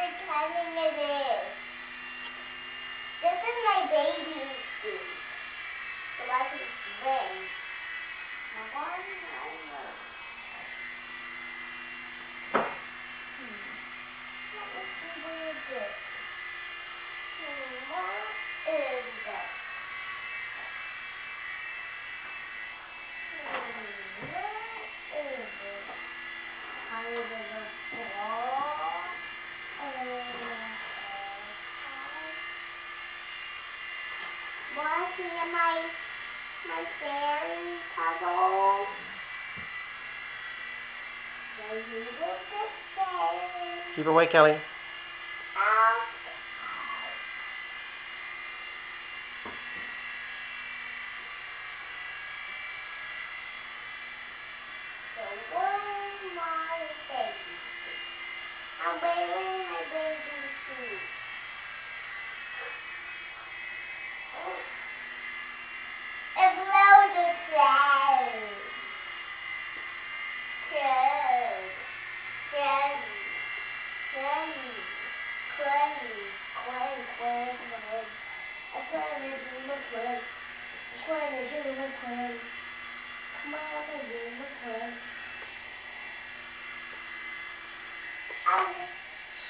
pretending it is. This is my baby seat. So I can swing. Now why do I know? Let me see where it is. What is that? Under the floor. Want to see my fairy puzzle? Keep away, Kelly. I'm wearing my baby suit. It blows the train.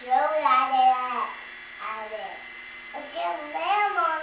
Show that at it. Okay, lemon.